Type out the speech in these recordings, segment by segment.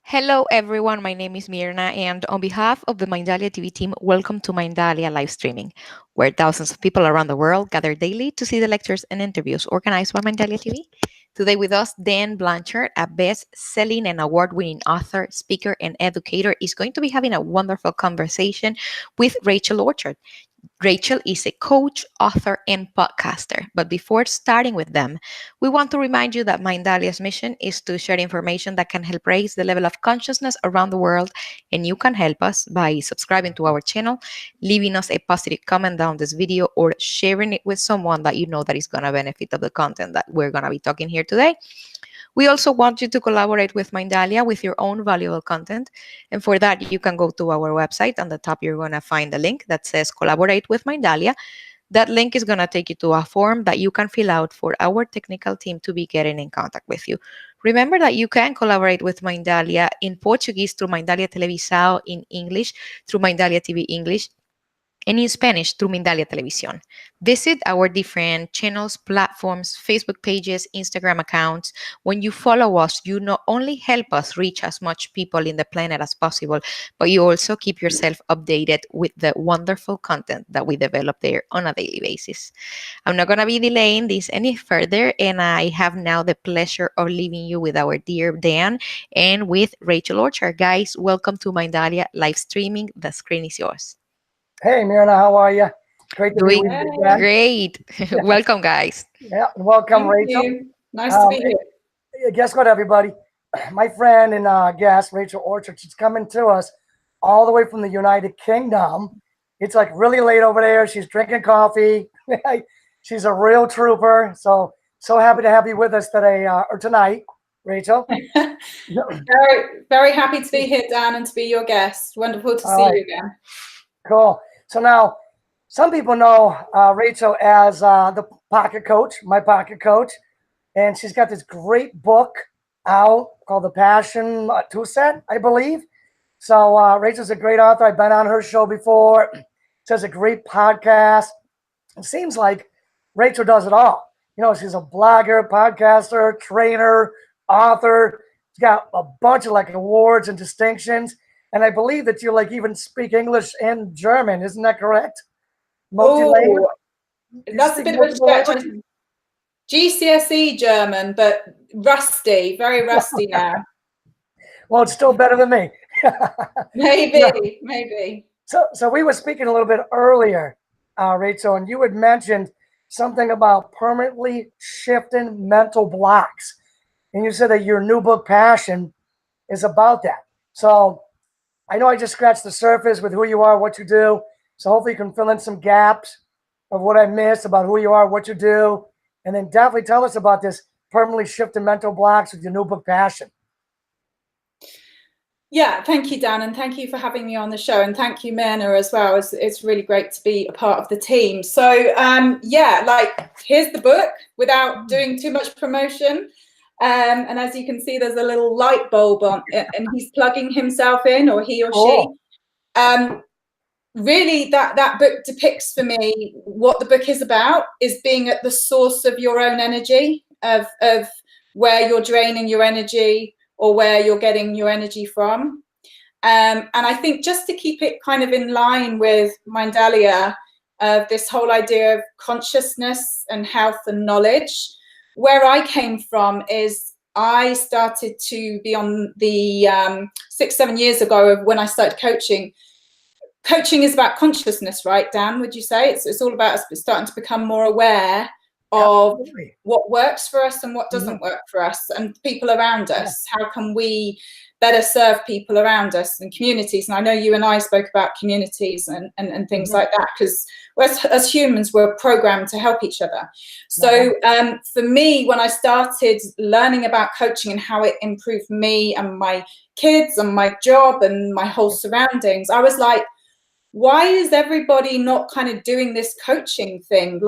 Hello, everyone. My name is Mirna, and on behalf of the Mindalia TV team, welcome to Mindalia live streaming, where thousands of people around the world gather daily to see the lectures and interviews organized by Mindalia TV. Today, with us, Dan Blanchard, a best selling and award winning author, speaker, and educator, is going to be having a wonderful conversation with Rachel Orchard. Rachel is a coach, author, and podcaster. But before starting with them, we want to remind you that Mindalia's mission is to share information that can help raise the level of consciousness around the world. And you can help us by subscribing to our channel, leaving us a positive comment down this video, or sharing it with someone that you know that is going to benefit of the content that we're going to be talking here today. We also want you to collaborate with Mindalia with your own valuable content. And for that, you can go to our website. On the top, you're going to find a link that says Collaborate with Mindalia. That link is going to take you to a form that you can fill out for our technical team to be getting in contact with you. Remember that you can collaborate with Mindalia in Portuguese through Mindalia Televisao, in English through Mindalia TV English, and in Spanish through Mindalia Televisión. Visit our different channels, platforms, Facebook pages, Instagram accounts. When you follow us, you not only help us reach as much people in the planet as possible, but you also keep yourself updated with the wonderful content that we develop there on a daily basis. I'm not going to be delaying this any further, and I have now the pleasure of leaving you with our dear Dan and with Rachel Orchard. Guys, welcome to Mindalia live streaming. The screen is yours. Hey, Mirna, how are you? Great to be with Doing you again. great. Welcome, guys. Yeah, and welcome, Thank Rachel. you. Nice to be here. Guess what, everybody? My friend and guest, Rachel Orchard, she's coming to us all the way from the United Kingdom. It's like really late over there. She's drinking coffee. She's a real trooper. So happy to have you with us today or tonight, Rachel. Very, very happy to be here, Dan, and to be your guest. Wonderful to see you again. Cool. So now, some people know Rachel as the pocket coach, my pocket coach, and she's got this great book out called The Passion Two Set, I believe. So Rachel's a great author. I've been on her show before. She has a great podcast. It seems like Rachel does it all. You know, she's a blogger, podcaster, trainer, author. She's got a bunch of like awards and distinctions. And I believe that you like even speak English and German. Isn't that correct? Oh, that's a bit of a stretch. GCSE German, but rusty, very rusty now. Well, it's still better than me. Maybe. So we were speaking a little bit earlier, Rachel, and you had mentioned something about permanently shifting mental blocks. And you said that your new book, Passion, is about that. So I know I just scratched the surface with who you are, what you do. So hopefully you can fill in some gaps of what I missed about who you are, what you do. And then definitely tell us about this permanently shifting mental blocks with your new book, Passion. Yeah, thank you, Dan, and thank you for having me on the show. And thank you, Mirna, as well. It's really great to be a part of the team. So, here's the book without doing too much promotion. And as you can see, there's a little light bulb on it, and he's plugging himself in, or he or she. Really, that book depicts for me what the book is about, is being at the source of your own energy, of where you're draining your energy or where you're getting your energy from. And I think just to keep it kind of in line with Mindalia, this whole idea of consciousness and health and knowledge, where I came from is I started to be on the 6-7 years ago of when I started coaching. Coaching is about consciousness, right, Dan? Would you say it's all about us starting to become more aware of what works for us and what doesn't work for us and people around us? How can we better serve people around us and communities? And I know you and I spoke about communities and things like that, because as humans, we're programmed to help each other. So for me, when I started learning about coaching and how it improved me and my kids and my job and my whole surroundings, I was like, why is everybody not kind of doing this coaching thing?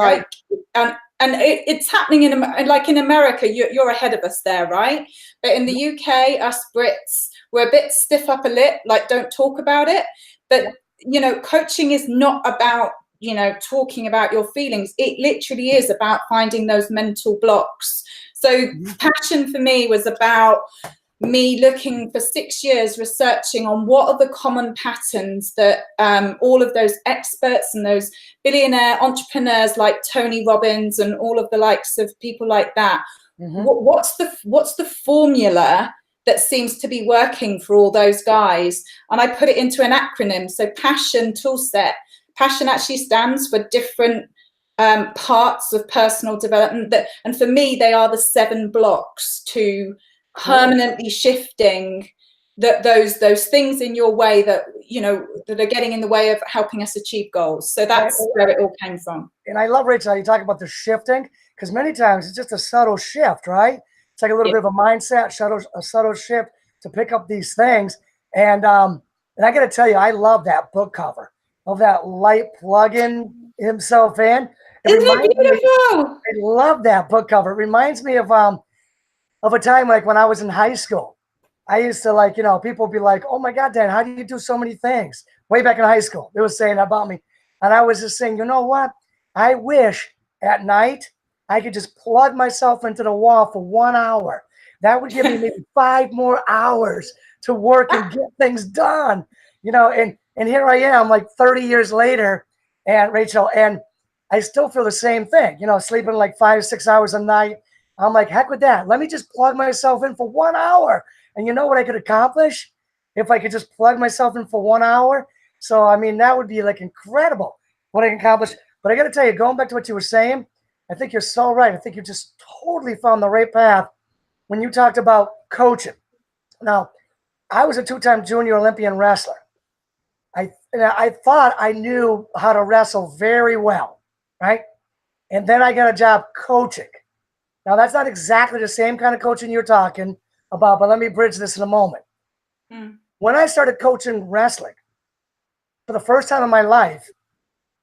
And it's happening in America, you're ahead of us there, right? But in the UK, us Brits, we're a bit stiff upper lip, like don't talk about it. But, you know, coaching is not about, you know, talking about your feelings. It literally is about finding those mental blocks. So passion for me was about me looking for 6 years researching on what are the common patterns that all of those experts and those billionaire entrepreneurs like Tony Robbins and all of the likes of people like that, what's the formula that seems to be working for all those guys? And I put it into an acronym. So passion toolset. Passion actually stands for different parts of personal development, and for me they are the 7 blocks to permanently shifting those things in your way that that are getting in the way of helping us achieve goals. So that's where it all came from. And I love, Rachel, how you talk about the shifting, because many times it's just a subtle shift, right? It's like a little bit of a mindset, a subtle shift to pick up these things. And I got to tell you, I love that book cover of that light plugging himself in. Isn't it beautiful? I love that book cover. It reminds me of a time like when I was in high school. I used to people would be like, oh my God, Dan, how do you do so many things? Way back in high school, they were saying about me. And I was just saying, you know what? I wish at night I could just plug myself into the wall for 1 hour. That would give me maybe 5 more hours to work and get things done. And here I am like 30 years later, and Rachel, and I still feel the same thing, sleeping like 5 or 6 hours a night. I'm like, heck with that. Let me just plug myself in for 1 hour. And you know what I could accomplish if I could just plug myself in for 1 hour? So, I mean, that would be like incredible what I can accomplish. But I got to tell you, going back to what you were saying, I think you're so right. I think you just totally found the right path when you talked about coaching. Now, I was a 2-time junior Olympian wrestler. I thought I knew how to wrestle very well, right? And then I got a job coaching. Now, that's not exactly the same kind of coaching you're talking about, but let me bridge this in a moment. When I started coaching wrestling, for the first time in my life,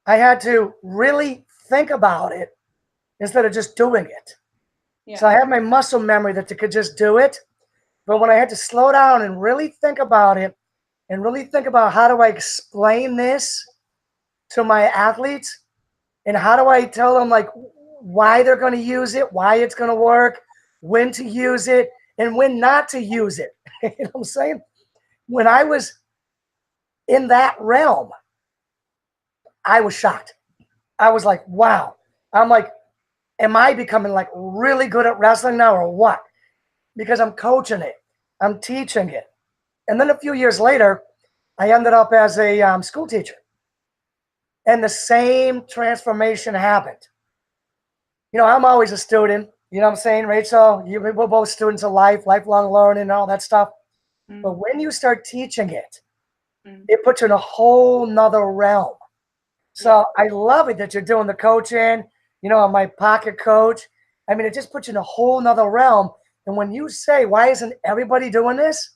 I had to really think about it instead of just doing it. Yeah. So I had my muscle memory that I could just do it. But when I had to slow down and really think about it and really think about how do I explain this to my athletes and how do I tell them like why they're going to use it, why it's going to work, when to use it, and when not to use it. You know what I'm saying? When I was in that realm, I was shocked. I was like, wow. I'm like, am I becoming like really good at wrestling now or what? Because I'm coaching it. I'm teaching it. And then a few years later, I ended up as a school teacher. And the same transformation happened. I'm always a student. You know what I'm saying, Rachel? We're both students of life, lifelong learning and all that stuff. But when you start teaching it, it puts you in a whole nother realm. So I love it that you're doing the coaching, I'm my pocket coach. I mean, it just puts you in a whole nother realm. And when you say, why isn't everybody doing this?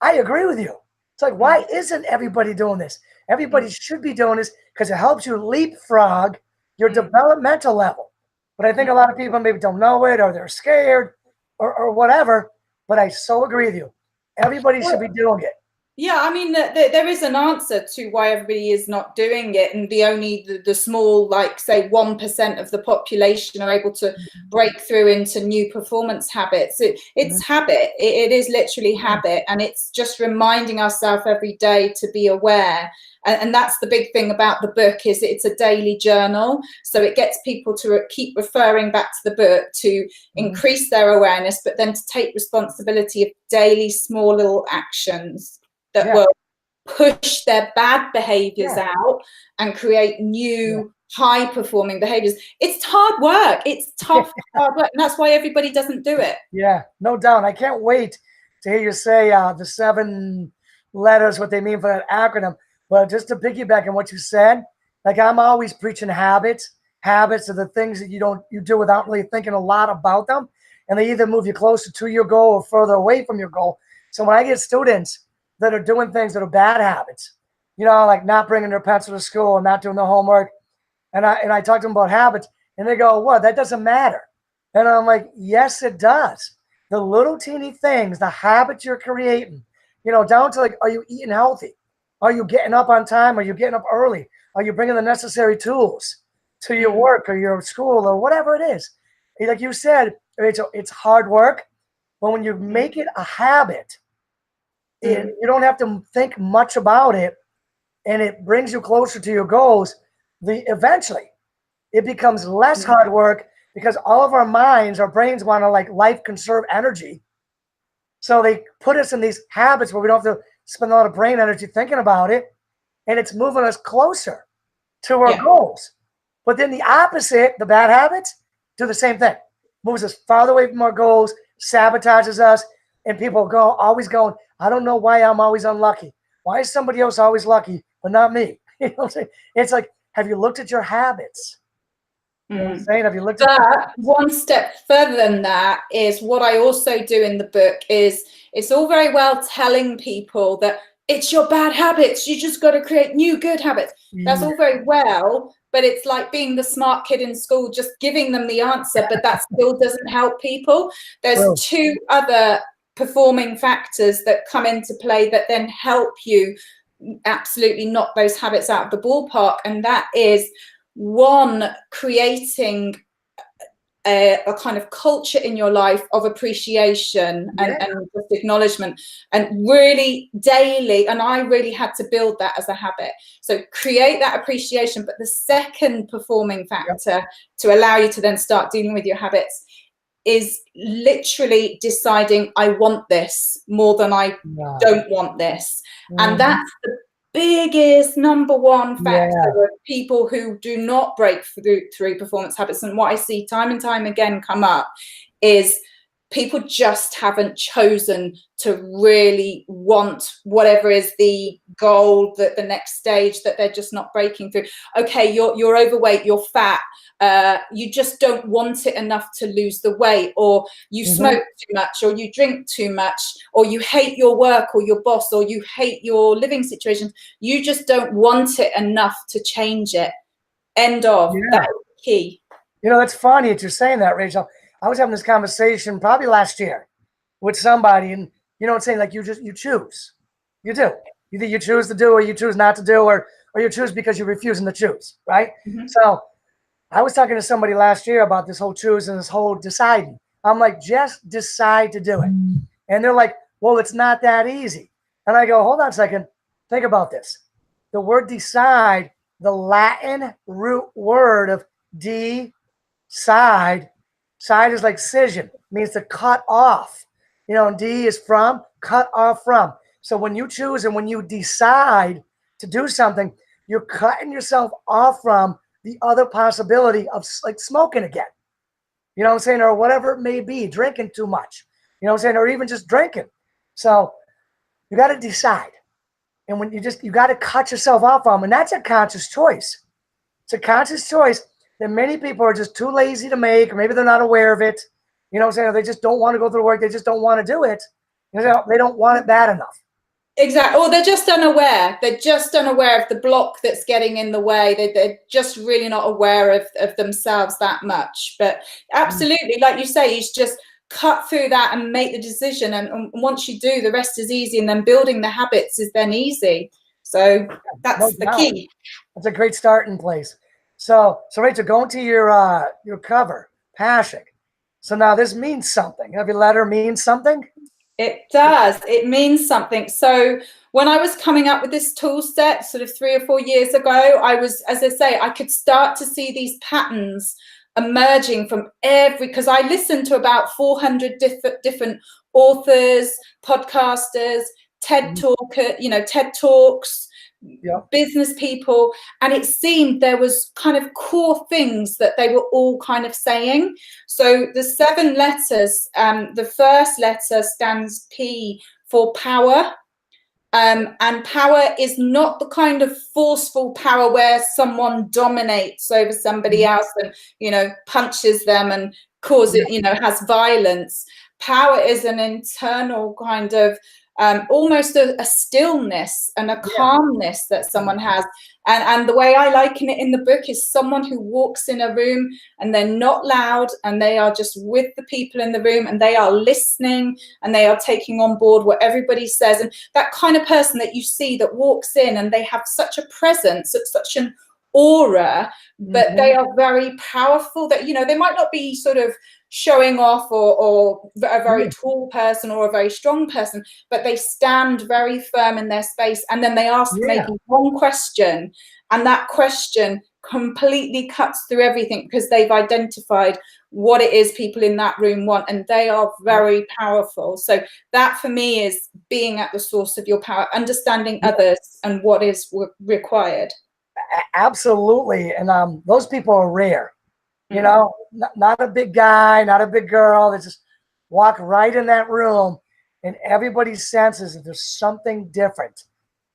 I agree with you. It's like, why isn't everybody doing this? Everybody should be doing this because it helps you leapfrog your developmental level. But I think a lot of people maybe don't know it or they're scared or whatever. But I so agree with you. Everybody should be doing it. Yeah, I mean, there is an answer to why everybody is not doing it, and the small, like, say, 1% of the population are able to break through into new performance habits. It's habit. It is literally habit, and it's just reminding ourselves every day to be aware. And that's the big thing about the book is it's a daily journal. So it gets people to keep referring back to the book to increase their awareness, but then to take responsibility of daily small little actions that will push their bad behaviors out and create new high performing behaviors. It's hard work. It's tough, hard work. And that's why everybody doesn't do it. Yeah, no doubt. I can't wait to hear you say the 7 letters, what they mean for that acronym. But just to piggyback on what you said, like I'm always preaching habits. Habits are the things that you do without really thinking a lot about them. And they either move you closer to your goal or further away from your goal. So when I get students that are doing things that are bad habits, like not bringing their pencil to school and not doing the homework. And I talk to them about habits and they go, what, that doesn't matter. And I'm like, yes, it does. The little teeny things, the habits you're creating, down to like, are you eating healthy? Are you getting up on time? Are you getting up early? Are you bringing the necessary tools to your work or your school or whatever it is? Like you said, Rachel, it's hard work. But when you make it a habit, you don't have to think much about it, and it brings you closer to your goals. Eventually, it becomes less hard work because all of our minds, our brains want to like life conserve energy. So they put us in these habits where we don't have to spend a lot of brain energy thinking about it, and it's moving us closer to our goals. But then the opposite, the bad habits, do the same thing. Moves us farther away from our goals, sabotages us, and people always going, I don't know why I'm always unlucky. Why is somebody else always lucky, but not me? You know what I'm saying? It's like, have you looked at your habits? You know what I'm saying? Have you looked at But one step further than that is what I also do in the book is it's all very well telling people that it's your bad habits. You just got to create new good habits. That's all very well, but it's like being the smart kid in school, just giving them the answer, but that still doesn't help people. There's two other performing factors that come into play that then help you absolutely knock those habits out of the ballpark. And that is, one, creating a kind of culture in your life of appreciation and just acknowledgement, and really daily. And I really had to build that as a habit. So create that appreciation. But the second performing factor to allow you to then start dealing with your habits is literally deciding, I want this more than I don't want this. And that's the biggest number one factor of people who do not break through performance habits. And what I see time and time again come up is people just haven't chosen to really want whatever is the goal, that the next stage that they're just not breaking through. Okay, you're overweight, you're fat, you just don't want it enough to lose the weight, or you smoke too much, or you drink too much, or you hate your work or your boss, or you hate your living situation. You just don't want it enough to change it. End of. That's key. You know, it's funny that you're saying that, Rachel. I was having this conversation probably last year with somebody, and you know what I'm saying? Like you choose. You do. Either you choose to do or you choose not to do, or you choose because you're refusing to choose, right? So I was talking to somebody last year about this whole choosing, this whole deciding. I'm like, just decide to do it. And they're like, well, it's not that easy. And I go, hold on a second. Think about this. The word decide, the Latin root word of decide, side is like scission, means to cut off. You know, and D is from, cut off from. So when you choose and when you decide to do something, you're cutting yourself off from the other possibility of like smoking again. You know what I'm saying? Or whatever it may be, drinking too much. You know what I'm saying? Or even just drinking. So you got to decide. And when you got to cut yourself off from, and that's a conscious choice. It's a conscious choice that many people are just too lazy to make, or maybe they're not aware of it. You know what I'm saying? Or they just don't want to go through work. They just don't want to do it. You know, they don't want it bad enough. Exactly. Or they're just unaware. They're just unaware of the block that's getting in the way. They're just really not aware of themselves that much. But absolutely, like you say, you just cut through that and make the decision. And once you do, the rest is easy. And then building the habits is then easy. So that's the key. That's a great starting place. So Rachel, going to your cover, Passion. So now this means something. Every letter means something? It does. It means something. So when I was coming up with this tool set sort of 3 or 4 years ago, I was, as I say, I could start to see these patterns emerging from because I listened to about 400 different authors, podcasters, TED Talks, business people, and it seemed there was kind of core things that they were all kind of saying. So the 7 letters, the first letter stands P for power, and power is not the kind of forceful power where someone dominates over somebody else and, you know, punches them and causes, you know, has violence. Power is an internal kind of almost a stillness and a calmness that someone has. And the way I liken it in the book is someone who walks in a room and they're not loud and they are just with the people in the room and they are listening and they are taking on board what everybody says. And that kind of person that you see that walks in and they have such a presence, such an aura, but they are very powerful, that, you know, they might not be sort of showing off or a very tall person or a very strong person, but they stand very firm in their space, and then they ask maybe one question, and that question completely cuts through everything because they've identified what it is people in that room want, and they are very powerful. So that for me is being at the source of your power, understanding others and what is required. Absolutely. And those people are rare, you know, not a big guy, not a big girl. They just walk right in that room, and everybody senses that there's something different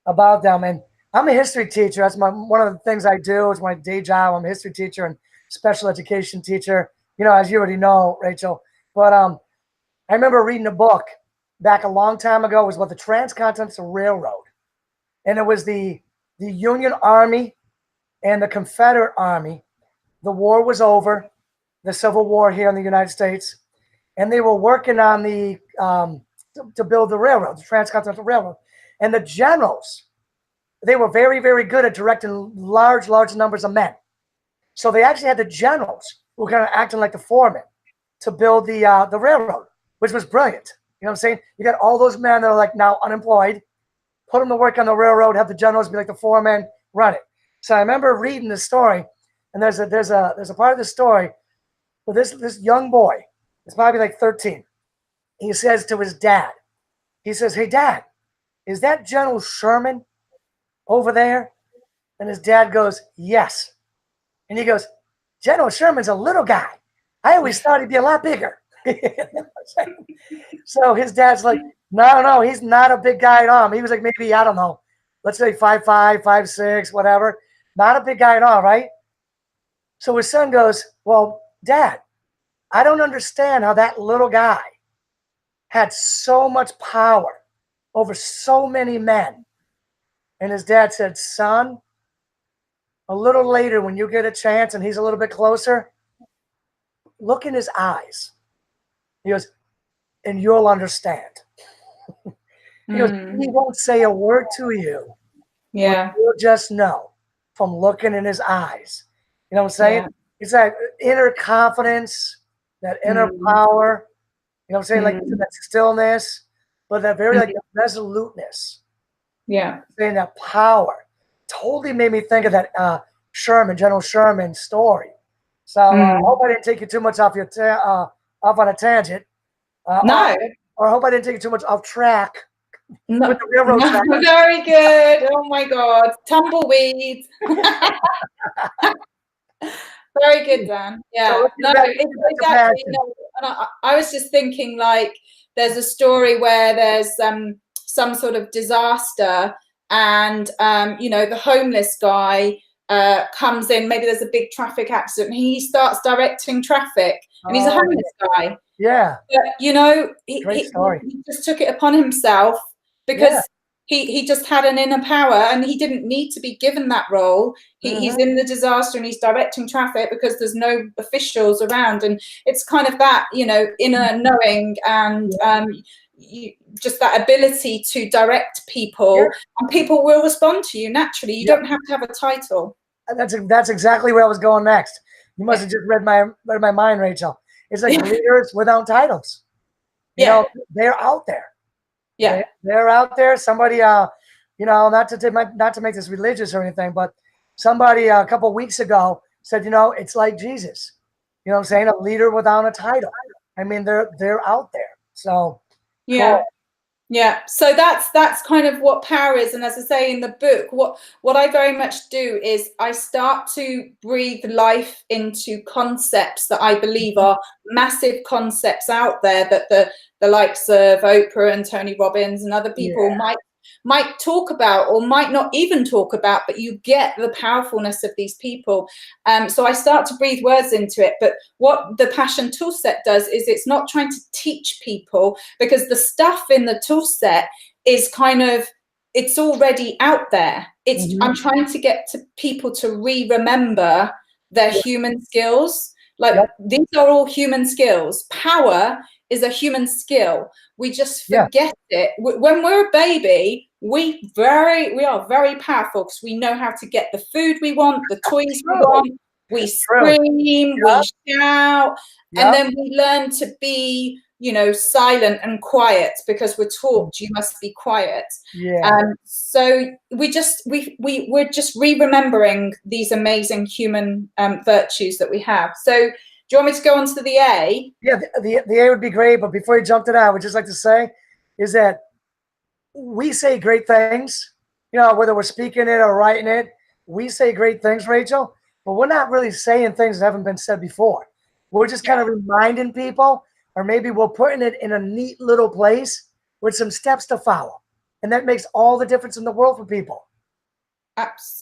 about them. And I'm a history teacher. That's one of the things I do. It's my day job. I'm a history teacher and special education teacher, you know, as you already know, Rachel. But I remember reading a book back a long time ago. It was about the Transcontinental Railroad. And it was the Union Army and the Confederate Army. The war was over, the Civil War here in the United States. And they were working on the to build the railroad, the Transcontinental Railroad. And the generals, they were very, very good at directing large numbers of men. So they actually had the generals who were kind of acting like the foremen to build the railroad, which was brilliant. You know what I'm saying? You got all those men that are like now unemployed, put them to work on the railroad, have the generals be like the foremen, run it. So I remember reading the story, and there's a part of the story where this young boy, it's probably like 13. He says to his dad, he says, "Hey, Dad, is that General Sherman over there?" And his dad goes, "Yes." And he goes, "General Sherman's a little guy. I always thought he'd be a lot bigger." So his dad's like, no, he's not a big guy at all. He was like maybe, I don't know, let's say 5'5", 5'6", whatever. Not a big guy at all, right? So his son goes, "Well, Dad, I don't understand how that little guy had so much power over so many men." And his dad said, "Son, a little later when you get a chance and he's a little bit closer, look in his eyes." He goes, "And you'll understand." He goes, "He won't say a word to you. Yeah. You'll just know from looking in his eyes." You know what I'm saying? Yeah. It's that inner confidence, that inner power. You know what I'm saying? Like that stillness, but that very like resoluteness. Yeah. Saying that power totally made me think of that General Sherman story. So I hope I didn't take you too much off your off on a tangent. No. Or I hope I didn't take you too much off track. No. With the railroad track. Very good. Oh my God. Tumbleweeds. Very good, Dan. Yeah. So no, exactly. No, and I was just thinking, like, there's a story where there's some sort of disaster, and the homeless guy comes in. Maybe there's a big traffic accident, and he starts directing traffic, and he's a homeless guy. Yeah. But he just took it upon himself because he just had an inner power, and he didn't need to be given that role. He's in the disaster and he's directing traffic because there's no officials around, and it's kind of that inner knowing and just that ability to direct people, and people will respond to you naturally. You don't have to have a title. That's exactly where I was going next. You must have just read my mind, Rachel. It's like leaders without titles. You know, they're out there. Yeah, they're out there. Somebody, not to make this religious or anything, but somebody a couple of weeks ago said, it's like Jesus. You know what I'm saying? A leader without a title. I mean, they're out there. So yeah. Cool. Yeah, so that's kind of what power is. And as I say in the book, what I very much do is I start to breathe life into concepts that I believe are massive concepts out there that the likes of Oprah and Tony Robbins and other people might talk about or might not even talk about, but you get the powerfulness of these people. So I start to breathe words into it. But what the Passion Toolset does is it's not trying to teach people, because the stuff in the toolset is it's already out there. It's I'm trying to get to people to remember their human skills. These are all human skills. Power is a human skill. We just forget it. When we're a baby, we are very powerful because we know how to get the food we want, the toys we want. We scream, we shout, and then we learn to be, you know, silent and quiet because we're taught you must be quiet. So we're just re-remembering these amazing human virtues that we have. So do you want me to go on to the A? Yeah, the A would be great. But before you jump to that, I would just like to say is that we say great things, you know, whether we're speaking it or writing it, we say great things, Rachel, but we're not really saying things that haven't been said before. We're just kind of reminding people, or maybe we're putting it in a neat little place with some steps to follow. And that makes all the difference in the world for people.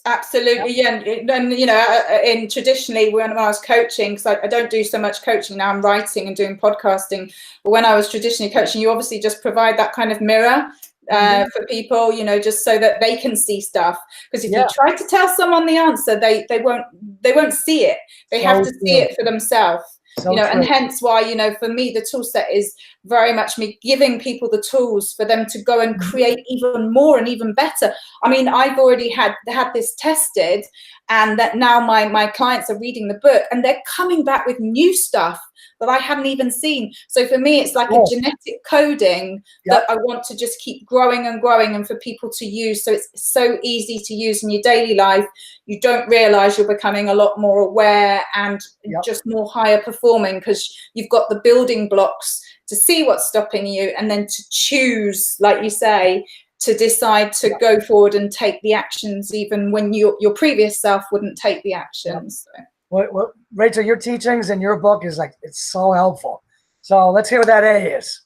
Absolutely, yeah. And you know, in traditionally when I was coaching, because I don't do so much coaching now, I'm writing and doing podcasting. But when I was traditionally coaching, you obviously just provide that kind of mirror for people, you know, just so that they can see stuff. Because if you try to tell someone the answer, they won't see it. They have to see it for themselves. You know, and hence why, you know, for me, the tool set is very much me giving people the tools for them to go and create even more and even better. I mean, I've already had this tested, and that now my clients are reading the book and they're coming back with new stuff that I hadn't even seen. So for me, it's like a genetic coding that I want to just keep growing and growing and for people to use. So it's so easy to use in your daily life. You don't realize you're becoming a lot more aware and just more higher performing because you've got the building blocks to see what's stopping you and then to choose, like you say, to decide to go forward and take the actions even when your previous self wouldn't take the actions. Well, Rachel, your teachings and your book is like, it's so helpful. So let's hear what that A is.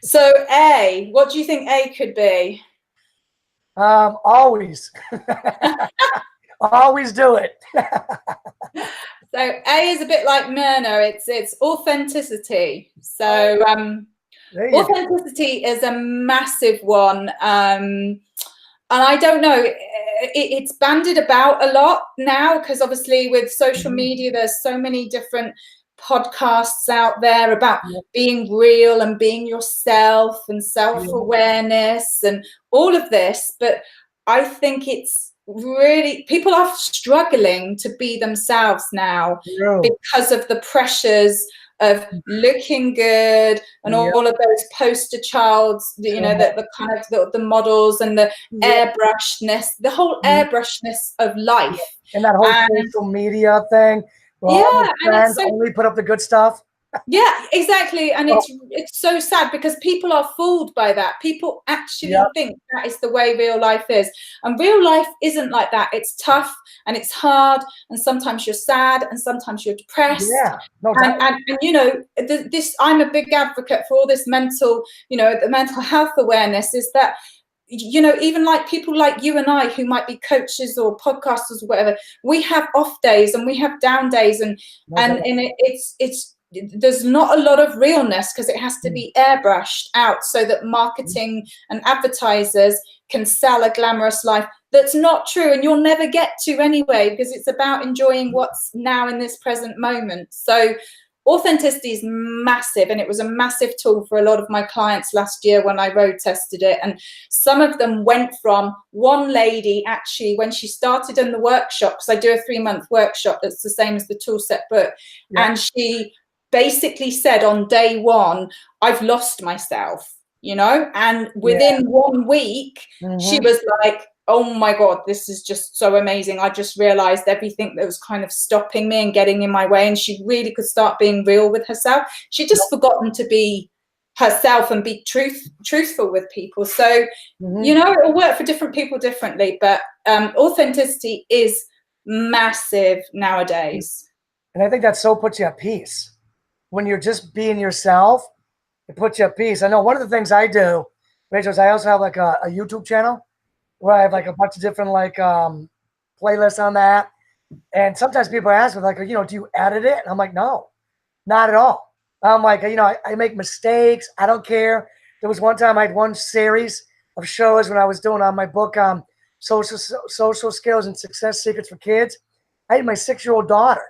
So A, what do you think A could be? Always. Always do it. So A is a bit like Myrna. It's authenticity. So authenticity is a massive one. And I don't know, it's bandied about a lot now because obviously with social media, there's so many different podcasts out there about being real and being yourself and self-awareness and all of this. But I think it's really, people are struggling to be themselves now because of the pressures of looking good and all of those poster childs, you know, the kind of the models and the airbrushedness, the whole airbrushedness of life. And that whole social media thing. Well, friends only put up the good stuff. Yeah, exactly. And it's so sad because people are fooled by that. People actually think that is the way real life is. And real life isn't like that. It's tough and it's hard. And sometimes you're sad and sometimes you're depressed. Yeah, no doubt. And you know, I'm a big advocate for all this mental, you know, the mental health awareness is that, you know, even like people like you and I who might be coaches or podcasters or whatever, we have off days and we have down days and it's there's not a lot of realness because it has to be airbrushed out so that marketing and advertisers can sell a glamorous life that's not true and you'll never get to anyway because it's about enjoying what's now in this present moment. So authenticity is massive, and it was a massive tool for a lot of my clients last year when I road tested it. And some of them went from one lady, actually, when she started in the workshop, because I do a 3-month workshop that's the same as the toolset book, and she basically said on day one, I've lost myself, you know, and within 1 week, she was like, oh my God, this is just so amazing. I just realized everything that was kind of stopping me and getting in my way. And she really could start being real with herself. She'd just forgotten to be herself and be truthful with people. So, you know, it'll work for different people differently, but authenticity is massive nowadays. And I think that so puts you at peace. When you're just being yourself, it puts you at peace. I know one of the things I do, Rachel, is I also have like a YouTube channel where I have like a bunch of different like playlists on that. And sometimes people ask me like, you know, do you edit it? And I'm like, no, not at all. I'm like, you know, I make mistakes. I don't care. There was one time I had one series of shows when I was doing on my book, Social Skills and Success Secrets for Kids. I had my 6-year-old daughter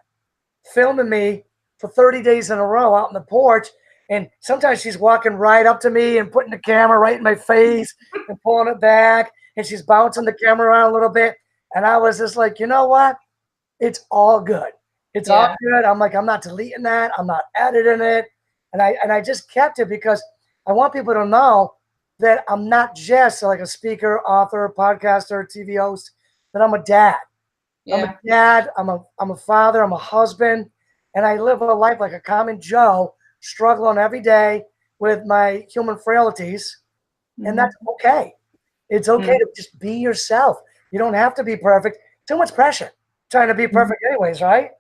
filming me for 30 days in a row out on the porch. And sometimes she's walking right up to me and putting the camera right in my face and pulling it back. And she's bouncing the camera around a little bit. And I was just like, you know what? It's all good. It's all good. I'm like, I'm not deleting that. I'm not editing it. And I just kept it because I want people to know that I'm not just like a speaker, author, podcaster, TV host, that I'm a dad. I'm a dad, I'm a father, I'm a husband, and I live a life like a common Joe, struggling every day with my human frailties. And that's okay. It's okay to just be yourself. You don't have to be perfect. Too much pressure trying to be perfect anyways, right?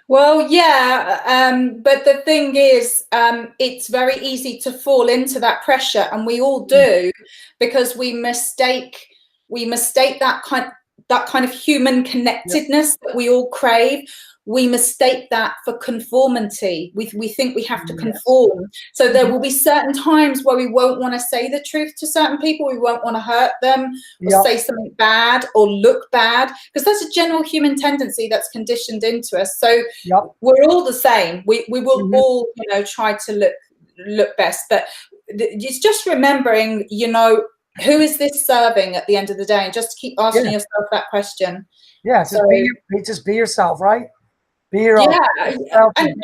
Well, yeah, but the thing is, it's very easy to fall into that pressure, and we all do, because we mistake that kind of human connectedness that we all crave. We mistake that for conformity. We think we have to conform. So there will be certain times where we won't want to say the truth to certain people. We won't want to hurt them or say something bad or look bad, because that's a general human tendency that's conditioned into us. So we're all the same. We will all, try to look best. But it's just remembering, who is this serving at the end of the day? And just keep asking yourself that question. Yeah, just be yourself, right? Be your own. And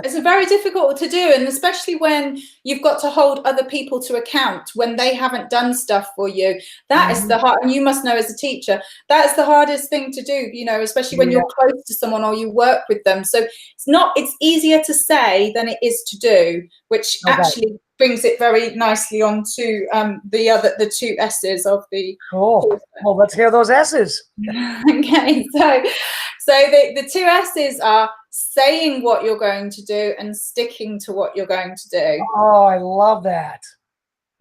it's very difficult to do, and especially when you've got to hold other people to account when they haven't done stuff for you. That is the hard, and you must know as a teacher, that's the hardest thing to do, especially when you're close to someone or you work with them. So it's easier to say than it is to do, which actually brings it very nicely on to the two S's of the cool. Well, let's hear those S's. Okay, so the two S's are saying what you're going to do and sticking to what you're going to do. Oh, I love that.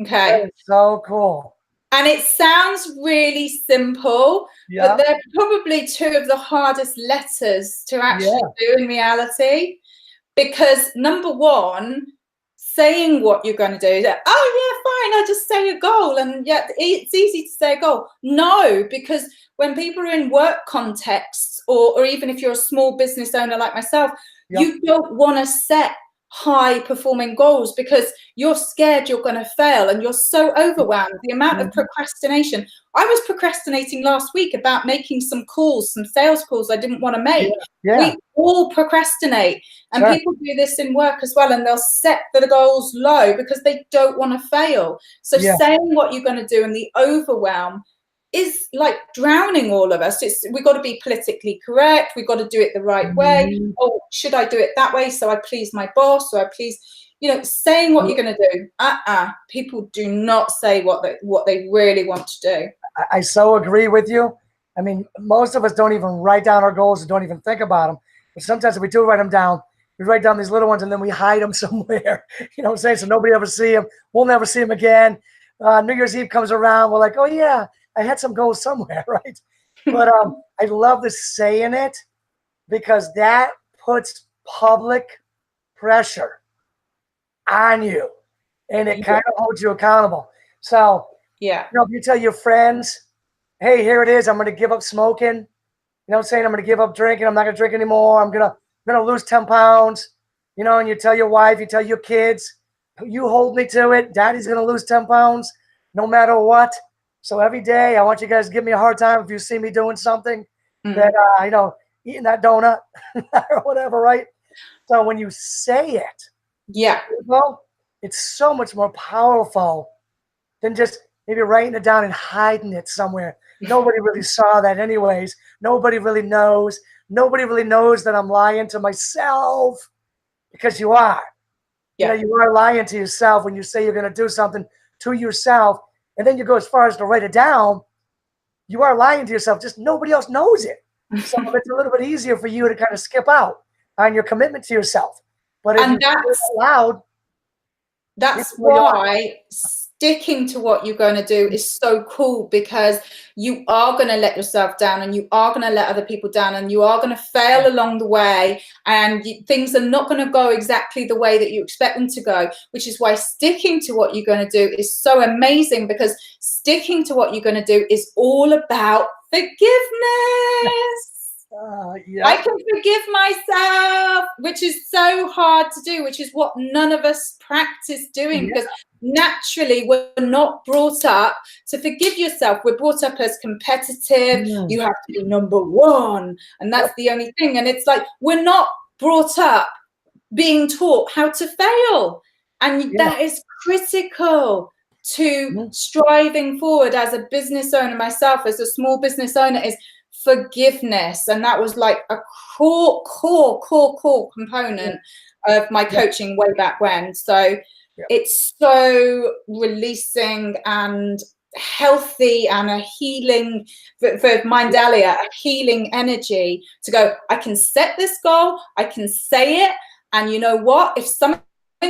Okay. That is so cool. And it sounds really simple, but they're probably two of the hardest letters to actually do in reality. Because number one, saying what you're going to do, fine, I'll just say a goal, and yet it's easy to say a goal. No, because when people are in work contexts, or even if you're a small business owner like myself, you don't want to set high performing goals because you're scared you're going to fail, and you're so overwhelmed. The amount of procrastination. I was procrastinating last week about making some sales calls I didn't want to make. We all procrastinate, and people do this in work as well, and they'll set the goals low because they don't want to fail. So saying what you're going to do and the overwhelm is like drowning all of us. We've got to be politically correct. We've got to do it the right way. Oh, should I do it that way so I please my boss, or I please, saying what you're going to do. People do not say what they really want to do. I so agree with you. I mean, most of us don't even write down our goals and don't even think about them. But sometimes if we do write them down, we write down these little ones and then we hide them somewhere. You know what I'm saying? So nobody ever see them. We'll never see them again. New Year's Eve comes around. We're like, oh yeah, I had some goals somewhere, right? But I love the saying it, because that puts public pressure on you, and it kind of holds you accountable. So, if you tell your friends, hey, here it is, I'm going to give up smoking. You know what I'm saying? I'm going to give up drinking. I'm not going to drink anymore. I'm going to lose 10 pounds. And you tell your wife, you tell your kids, you hold me to it. Daddy's going to lose 10 pounds no matter what. So every day, I want you guys to give me a hard time if you see me doing something that, eating that donut or whatever, right? So when you say it, it's so much more powerful than just maybe writing it down and hiding it somewhere. Nobody really saw that anyways. Nobody really knows. Nobody really knows that I'm lying to myself, because you are. You are lying to yourself when you say you're going to do something to yourself. And then you go as far as to write it down. You are lying to yourself, just nobody else knows it. So it's a little bit easier for you to kind of skip out on your commitment to yourself. But if you say it loud, that's why sticking to what you're going to do is so cool, because you are going to let yourself down, and you are going to let other people down, and you are going to fail along the way, and things are not going to go exactly the way that you expect them to go, which is why sticking to what you're going to do is so amazing, because sticking to what you're going to do is all about forgiveness. Yeah. I can forgive myself, which is so hard to do, which is what none of us practice doing, because naturally we're not brought up to forgive yourself. We're brought up as competitive. You have to be number one, and that's the only thing. And it's like we're not brought up being taught how to fail, and that is critical to striving forward as a business owner. Myself as a small business owner is forgiveness, and that was like a core component of my coaching way back when. So it's so releasing and healthy and a healing for Mindalia, a healing energy to go, I can set this goal, I can say it, and you know what, if something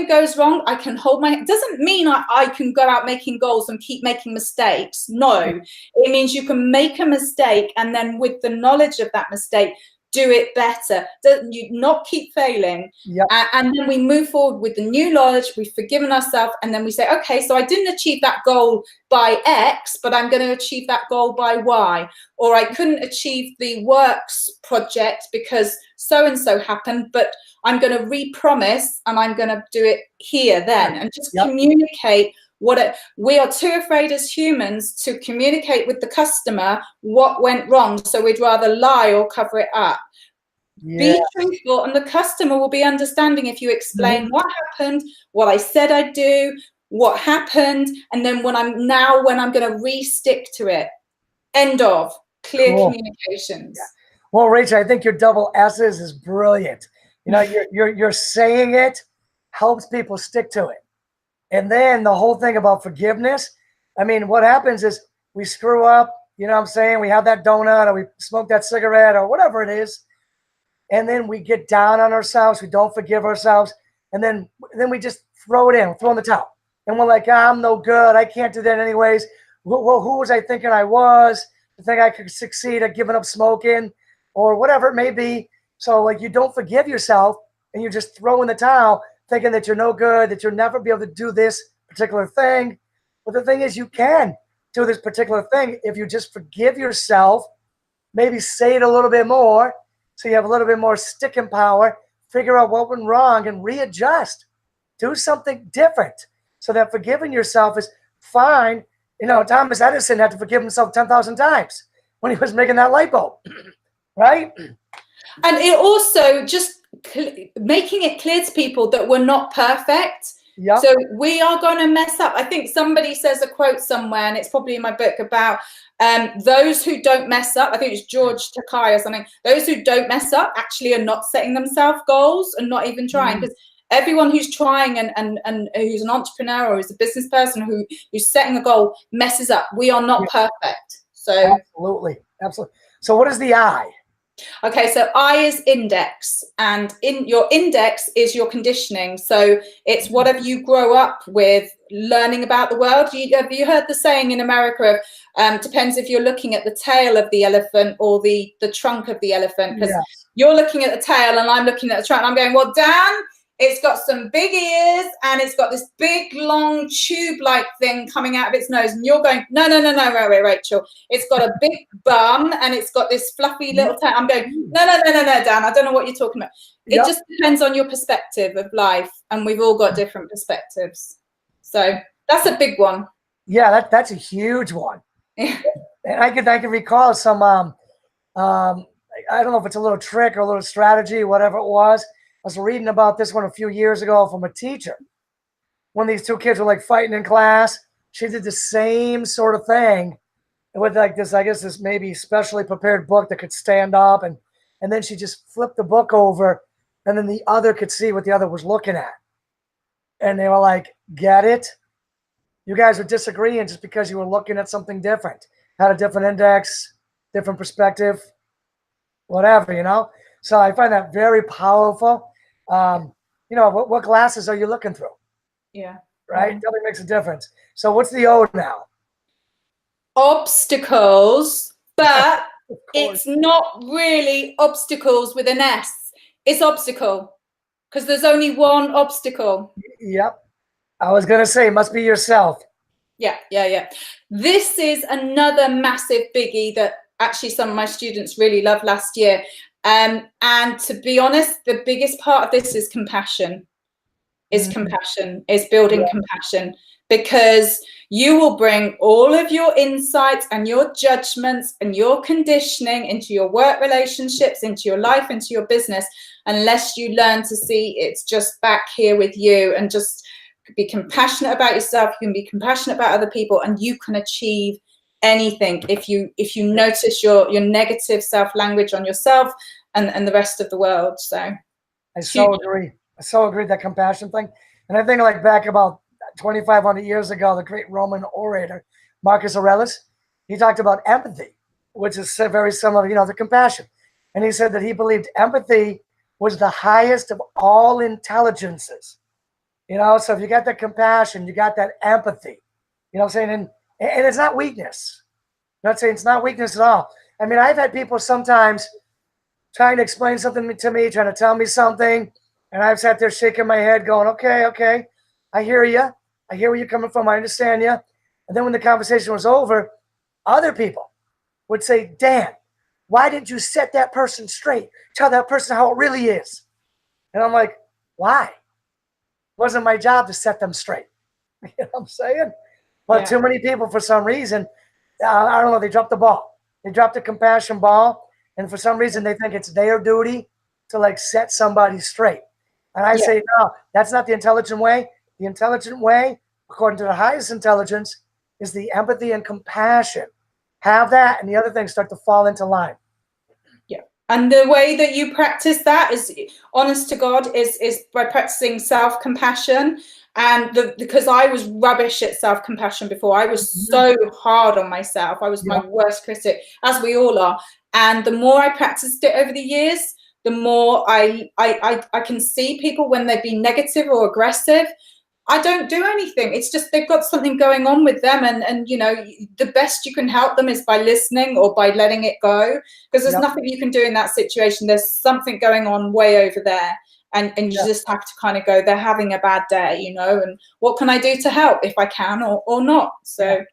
goes wrong, I can hold my, it doesn't mean I can go out making goals and keep making mistakes. No, it means you can make a mistake, and then with the knowledge of that mistake, do it better. You not keep failing. And then we move forward with the new knowledge. We've forgiven ourselves, and then we say, okay, so I didn't achieve that goal by X, but I'm going to achieve that goal by Y. Or I couldn't achieve the works project because so-and-so happened, but I'm going to re-promise and I'm going to do it here then. And just communicate we are too afraid as humans to communicate with the customer what went wrong, so we'd rather lie or cover it up. Be truthful, and the customer will be understanding if you explain what happened, what I said I'd do, what happened, and then when I'm going to re-stick to it. End of. Clear communications. Well, Rachel, I think your double S's is brilliant. You know, you're saying it helps people stick to it. And then the whole thing about forgiveness, I mean, what happens is we screw up, you know what I'm saying? We have that donut, or we smoke that cigarette, or whatever it is. And then we get down on ourselves. We don't forgive ourselves. And then we just throw it in, throw in the towel. And we're like, I'm no good. I can't do that anyways. Well, who was I thinking I was to think I could succeed at giving up smoking or whatever it may be? So like you don't forgive yourself, and you just throw in the towel, thinking that you're no good, that you'll never be able to do this particular thing. But the thing is, you can do this particular thing if you just forgive yourself, maybe say it a little bit more, so you have a little bit more sticking power, figure out what went wrong and readjust. Do something different so that forgiving yourself is fine. You know, Thomas Edison had to forgive himself 10,000 times when he was making that light bulb, right? And it also just making it clear to people that we're not perfect. So we are going to mess up. I think somebody says a quote somewhere, and it's probably in my book, about those who don't mess up. I think it's George Takei or something. Those who don't mess up actually are not setting themselves goals and not even trying. Because everyone who's trying and who's an entrepreneur or is a business person who's setting a goal messes up. We are not perfect. So absolutely. So what is the I? Okay, so I is index, and in your index is your conditioning. So it's whatever you grow up with, learning about the world. Have you heard the saying in America of depends if you're looking at the tail of the elephant or the trunk of the elephant? Because you're looking at the tail and I'm looking at the trunk. And I'm going, well, Dan, it's got some big ears and it's got this big, long tube-like thing coming out of its nose. And you're going, no, wait, Rachel. It's got a big bum and it's got this fluffy little tail. I'm going, no, Dan. I don't know what you're talking about. It just depends on your perspective of life. And we've all got different perspectives. So that's a big one. Yeah, that's a huge one. And I can recall some, I don't know if it's a little trick or a little strategy, whatever it was. I was reading about this one a few years ago from a teacher. When these two kids were like fighting in class, she did the same sort of thing with like this, I guess this maybe specially prepared book that could stand up. And then she just flipped the book over, and then the other could see what the other was looking at. And they were like, get it? You guys were disagreeing just because you were looking at something different, had a different index, different perspective, whatever, you know? So I find that very powerful. You know, what glasses are you looking through? Yeah. Right? It definitely makes a difference. So what's the O now? Obstacles, but it's not really obstacles with an S. It's obstacle, because there's only one obstacle. Yep. I was going to say, it must be yourself. Yeah. This is another massive biggie that actually some of my students really loved last year. And to be honest, the biggest part of this is compassion. Is building compassion, because you will bring all of your insights and your judgments and your conditioning into your work relationships, into your life, into your business, unless you learn to see it's just back here with you, and just be compassionate about yourself. You can be compassionate about other people, and you can achieve anything if you notice your negative self-language on yourself and the rest of the world. So I so agree. I so agree, that compassion thing. And I think like back about 2,500 years ago, the great Roman orator, Marcus Aurelius, he talked about empathy, which is very similar, to compassion. And he said that he believed empathy was the highest of all intelligences. So if you got that compassion, you got that empathy, what I'm saying? And it's not weakness. I'm not saying it's not weakness at all. I mean, I've had people sometimes trying to explain something to me, trying to tell me something, and I've sat there shaking my head going, okay, I hear you. I hear where you're coming from. I understand you. And then when the conversation was over, other people would say, Dan, why didn't you set that person straight? Tell that person how it really is. And I'm like, why? It wasn't my job to set them straight. You know what I'm saying? But too many people, for some reason, I don't know, they dropped the ball. They dropped the compassion ball. And for some reason, they think it's their duty to like set somebody straight. And I say, no, that's not the intelligent way. The intelligent way, according to the highest intelligence, is the empathy and compassion. Have that, and the other things start to fall into line. Yeah. And the way that you practice that is, honest to God, is by practicing self-compassion. And because I was rubbish at self-compassion before, I was so hard on myself. I was my worst critic, as we all are. And the more I practiced it over the years, the more I can see people when they've been negative or aggressive. I don't do anything. It's just they've got something going on with them. And the best you can help them is by listening or by letting it go, because there's nothing you can do in that situation. There's something going on way over there. And you just have to kind of go, they're having a bad day, and what can I do to help if I can or not? So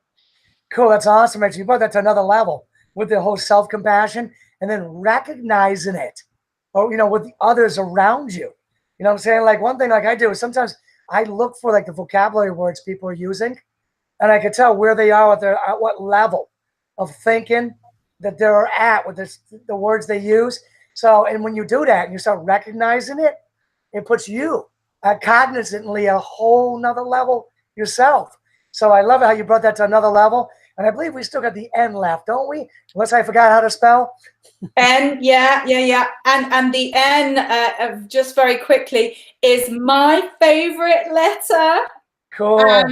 cool. That's awesome. Actually, you brought that to another level with the whole self-compassion and then recognizing it, or, with the others around you. You know what I'm saying? Like one thing like I do is sometimes I look for like the vocabulary words people are using, and I can tell where they are at what level of thinking that they're at with the words they use. So, and when you do that and you start recognizing it, it puts you cognizantly at a whole nother level yourself. So I love it how you brought that to another level. And I believe we still got the N left, don't we? Unless I forgot how to spell. N, yeah. And the N, just very quickly, is my favorite letter. Cool.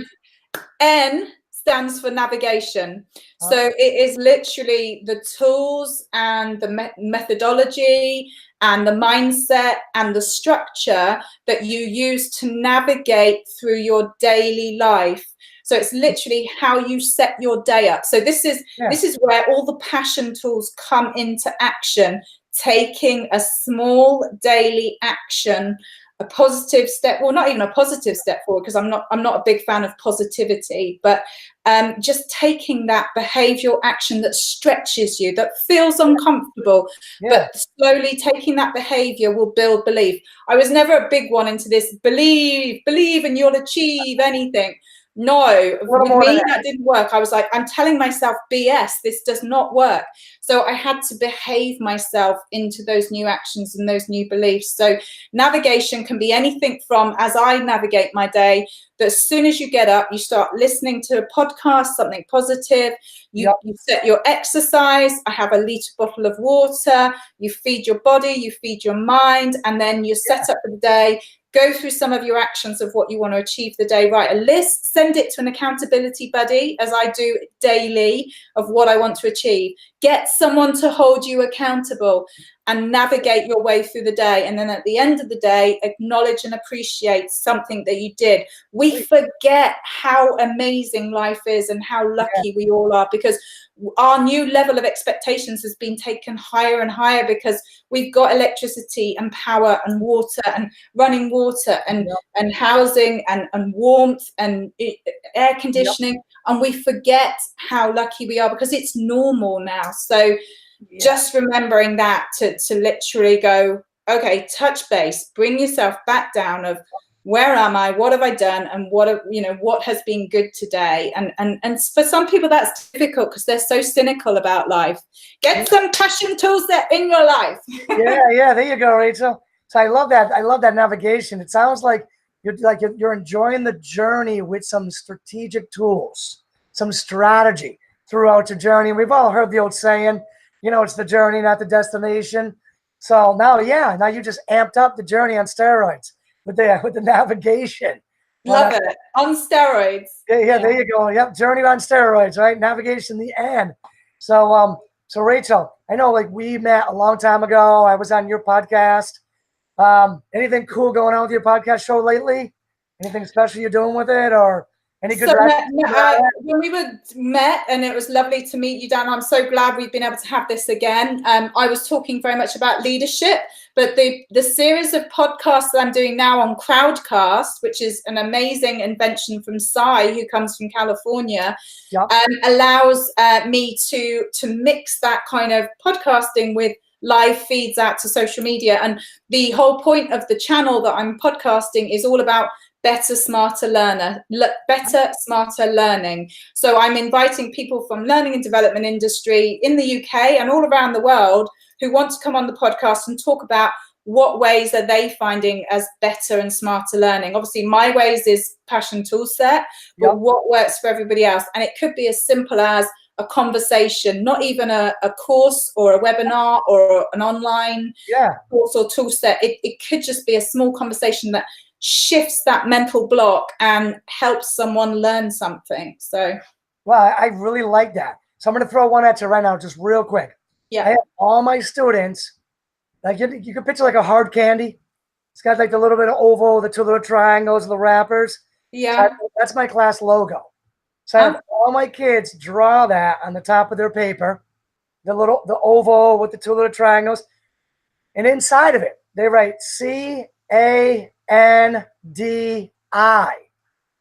N stands for navigation. So it is literally the tools and the methodology and the mindset and the structure that you use to navigate through your daily life. So it's literally how you set your day up. So this is where all the passion tools come into action, taking a small daily action, a positive step, well, not even a positive step forward, because I'm not a big fan of positivity, but just taking that behavioral action that stretches you, that feels uncomfortable, but slowly taking that behavior will build belief. I was never a big one into this believe and you'll achieve anything. No, with me, that didn't work. I was like, I'm telling myself BS, this does not work. So I had to behave myself into those new actions and those new beliefs. So navigation can be anything from, as I navigate my day, that as soon as you get up, you start listening to a podcast, something positive, you set your exercise, I have a litre bottle of water, you feed your body, you feed your mind, and then you set up for the day. Go through some of your actions of what you want to achieve the day. Write a list, send it to an accountability buddy, as I do daily, of what I want to achieve. Get someone to hold you accountable. and navigate your way through the day. And then at the end of the day, acknowledge and appreciate something that you did. We forget how amazing life is and how lucky we all are, because our new level of expectations has been taken higher and higher, because we've got electricity and power and water and running water and housing and warmth and air conditioning. And we forget how lucky we are because it's normal now. So just remembering that to literally go, okay, touch base, bring yourself back down of where am I, what have I done, and what has been good today. And for some people that's difficult because they're so cynical about life. Get some passion tools that in your life. yeah, there you go, Rachel. So I love that navigation. It sounds like you're enjoying the journey with some strategic tools, some strategy throughout your journey. We've all heard the old saying, it's the journey, not the destination. So now you just amped up the journey on steroids with the navigation. Love it. On steroids. Yeah, there you go. Yep, journey on steroids, right? Navigation, the end. So Rachel, I know we met a long time ago. I was on your podcast. Anything cool going on with your podcast show lately? Anything special you're doing with it, or any good? When we met, and it was lovely to meet you, Dan. I'm so glad we've been able to have this again. I was talking very much about leadership, but the series of podcasts that I'm doing now on Crowdcast, which is an amazing invention from Cy, who comes from California, allows me to mix that kind of podcasting with live feeds out to social media. And the whole point of the channel that I'm podcasting is all about better, smarter learning. So I'm inviting people from learning and development industry in the UK and all around the world who want to come on the podcast and talk about what ways are they finding as better and smarter learning. Obviously, my ways is passion tool set, but what works for everybody else. And it could be as simple as a conversation, not even a course or a webinar or an online course or tool set. It could just be a small conversation that shifts that mental block and helps someone learn something. So, well, I really like that. So I'm going to throw one at you right now, just real quick. I have all my students, you can picture like a hard candy. It's got the little bit of oval, the two little triangles, the wrappers. Yeah. So that's my class logo. So I have all my kids draw that on the top of their paper, the oval with the two little triangles. And inside of it, they write CANDI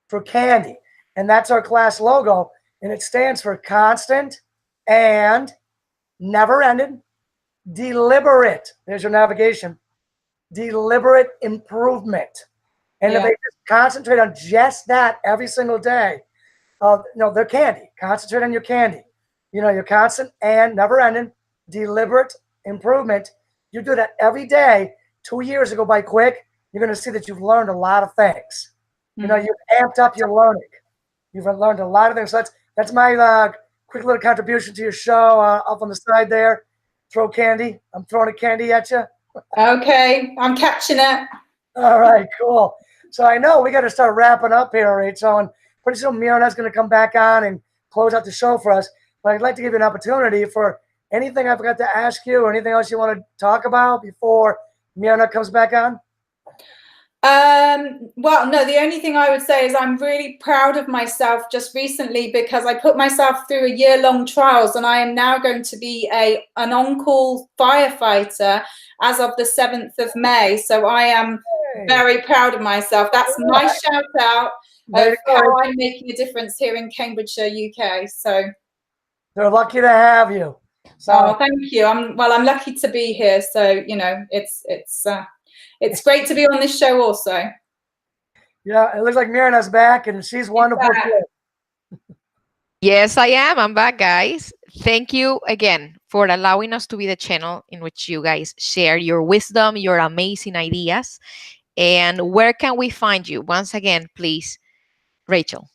for candy. And that's our class logo. And it stands for constant and never ending, deliberate. There's your navigation. Deliberate improvement. And if they just concentrate on just that every single day, their candy. Concentrate on your candy. Your constant and never ending, deliberate improvement. You do that every day. 2 years go by quick. You're going to see that you've learned a lot of things. You've amped up your learning. You've learned a lot of things. So that's my quick little contribution to your show up on the side there. Throw candy. I'm throwing a candy at you. Okay, I'm catching it. All right, cool. So I know we got to start wrapping up here, Rachel, and pretty soon Mirna's going to come back on and close out the show for us. But I'd like to give you an opportunity for anything I forgot to ask you or anything else you want to talk about before Mirna comes back on. Well, no, the only thing I would say is I'm really proud of myself just recently, because I put myself through a year-long trials, and I am now going to be an on-call firefighter as of the 7th of May. So I am very proud of myself. That's my shout out of how I'm making a difference here in Cambridgeshire, UK. So they're lucky to have you. So thank you. I'm lucky to be here. So, it's great to be on this show also. Yeah, it looks like Mirna's back, and she's wonderful too. Yes, I am. I'm back, guys. Thank you again for allowing us to be the channel in which you guys share your wisdom, your amazing ideas. And where can we find you? Once again, please, Rachel.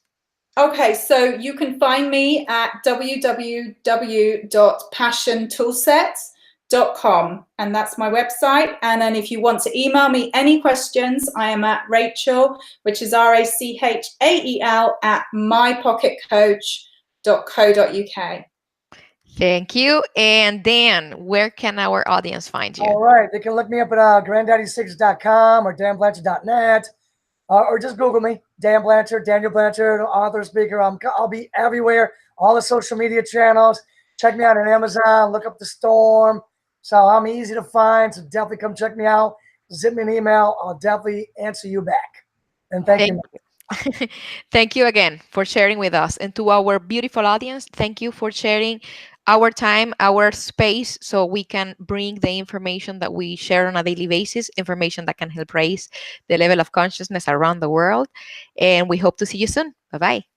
Okay, so you can find me at www.passiontoolsets.com, and that's my website. And then if you want to email me any questions, I am at Rachel, which is RACHAEL at mypocketcoach.co.uk. Thank you. And Dan, where can our audience find All you? right. They can look me up at granddaddy6.com or danblanchard.net. Or just Google me, Dan Blanchard, Daniel Blanchard, author, speaker. I'll be everywhere, all the social media channels. Check me out on Amazon. Look up The Storm. So I'm easy to find. So definitely come check me out. Zip me an email. I'll definitely answer you back. And thank Thank you. Thank you again for sharing with us. And to our beautiful audience, thank you for sharing our time, our space, so we can bring the information that we share on a daily basis, information that can help raise the level of consciousness around the world. And we hope to see you soon. Bye bye.